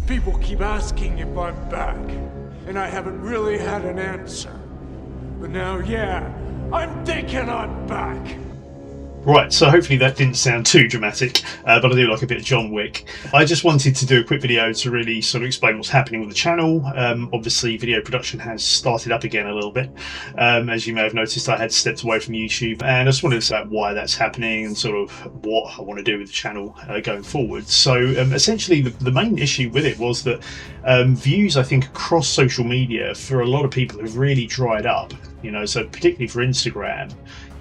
People keep asking if I'm back, and I haven't really had an answer. But now, yeah, I'm thinking I'm back. Right, so hopefully that didn't sound too dramatic, but I do like a bit of John Wick. I just wanted to do a quick video to really sort of explain what's happening with the channel. Obviously, video production has started up again a little bit. As you may have noticed, I had stepped away from YouTube, and I just wanted to say why that's happening and sort of what I want to do with the channel going forward. So essentially, the main issue with it was that views, I think, across social media for a lot of people have really dried up. You know, so particularly for Instagram,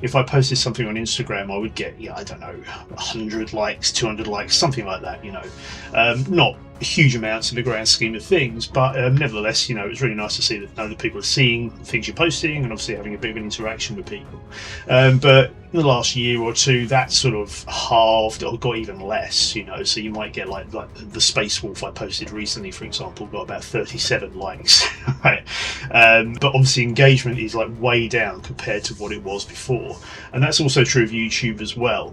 if I posted something on Instagram, I would get, I don't know, 100 likes, 200 likes, something like that, you know. Not huge amounts in the grand scheme of things, but nevertheless, you know, it's really nice to see that other people are seeing the things you're posting and obviously having a bit of an interaction with people. But in the last year or two, that sort of halved or got even less, you know, so you might get like the Space Wolf I posted recently, for example, got about 37 likes, right? But obviously engagement is like way down compared to what it was before. And that's also true of YouTube as well.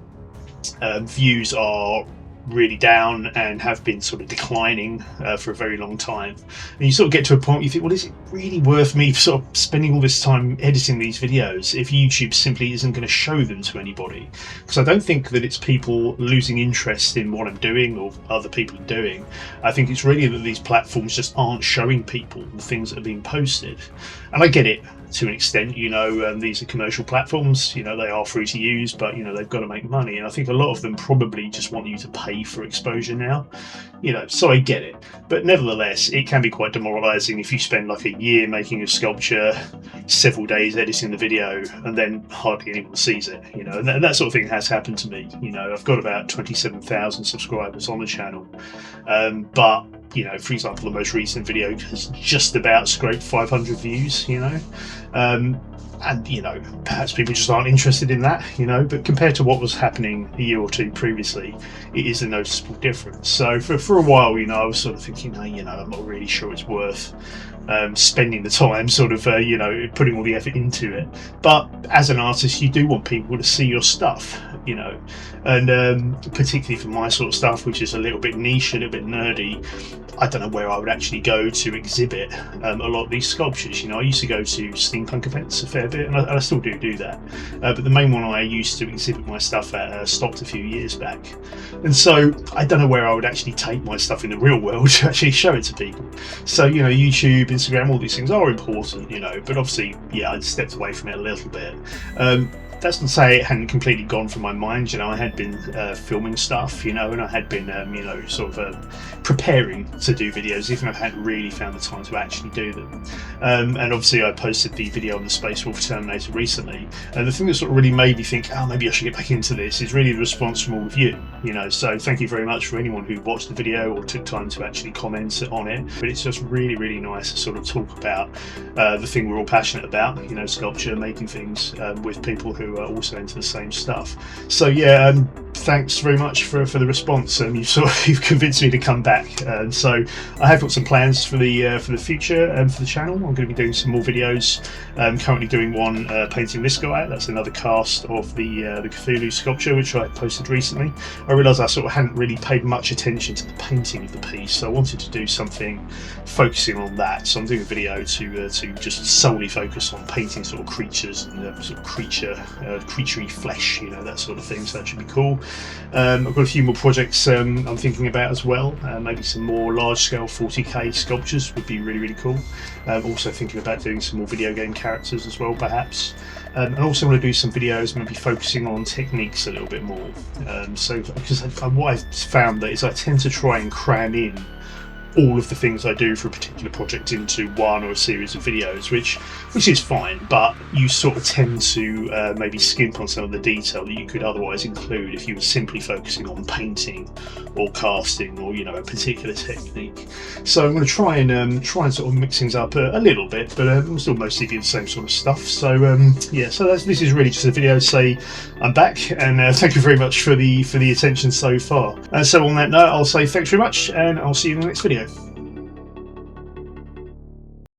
Views are really down and have been sort of declining for a very long time, and you sort of get to a point where you think, well, is it really worth me sort of spending all this time editing these videos if YouTube simply isn't going to show them to anybody? Because I don't think that it's people losing interest in what I'm doing or other people are doing. I think it's really that these platforms just aren't showing people the things that are being posted. And I get it to an extent, you know, these are commercial platforms, you know, they are free to use, but you know, they've got to make money, and I think a lot of them probably just want you to pay for exposure now, you know, so I get it. But nevertheless, it can be quite demoralizing if you spend like a year making a sculpture, several days editing the video, and then hardly anyone sees it, you know, and that sort of thing has happened to me. You know, I've got about 27,000 subscribers on the channel, but you know, for example, the most recent video has just about scraped 500 views, you know, and you know, perhaps people just aren't interested in that, you know, but compared to what was happening a year or two previously, it is a noticeable difference. So for a while, you know, I was sort of thinking, oh, you know, I'm not really sure it's worth spending the time sort of you know, putting all the effort into it. But as an artist, you do want people to see your stuff, you know, and particularly for my sort of stuff, which is a little bit niche, a little bit nerdy, I don't know where I would actually go to exhibit a lot of these sculptures. You know, I used to go to steampunk events a fair bit, and I still do that, but the main one I used to exhibit my stuff at stopped a few years back, and so I don't know where I would actually take my stuff in the real world to actually show it to people. So, you know, YouTube, Instagram, all these things are important, you know, but obviously, yeah, I'd stepped away from it a little bit. That's not to say it hadn't completely gone from my mind. You know, I had been filming stuff, you know, and I had been, you know, sort of preparing to do videos, even if I hadn't really found the time to actually do them. And obviously I posted the video on the Space Wolf Terminator recently, and the thing that sort of really made me think, oh, maybe I should get back into this, is really the response from all of you, you know, so thank you very much for anyone who watched the video or took time to actually comment on it. But it's just really, really nice to sort of talk about the thing we're all passionate about, you know, sculpture, making things with people who are also into the same stuff. So yeah, thanks very much for the response, and you've convinced me to come back. So I have got some plans for the future for the channel. I'm going to be doing some more videos. I'm currently doing one painting this guy. That's another cast of the Cthulhu sculpture, which I posted recently. I realised I sort of hadn't really paid much attention to the painting of the piece, so I wanted to do something focusing on that. So I'm doing a video to just solely focus on painting sort of creatures and sort of creaturey flesh, you know, that sort of thing. So that should be cool. I've got a few more projects I'm thinking about as well. Maybe some more large-scale 40k sculptures would be really, really cool. Also thinking about doing some more video game characters as well, perhaps. And also want to do some videos maybe focusing on techniques a little bit more. So because what I've found that is I tend to try and cram in all of the things I do for a particular project into one or a series of videos, which is fine, but you sort of tend to maybe skimp on some of the detail that you could otherwise include if you were simply focusing on painting or casting or, you know, a particular technique. So I'm going to try and sort of mix things up a little bit, but we'll still mostly do the same sort of stuff. So yeah, so this is really just a video to say I'm back, and thank you very much for the attention so far. So on that note, I'll say thanks very much, and I'll see you in the next video.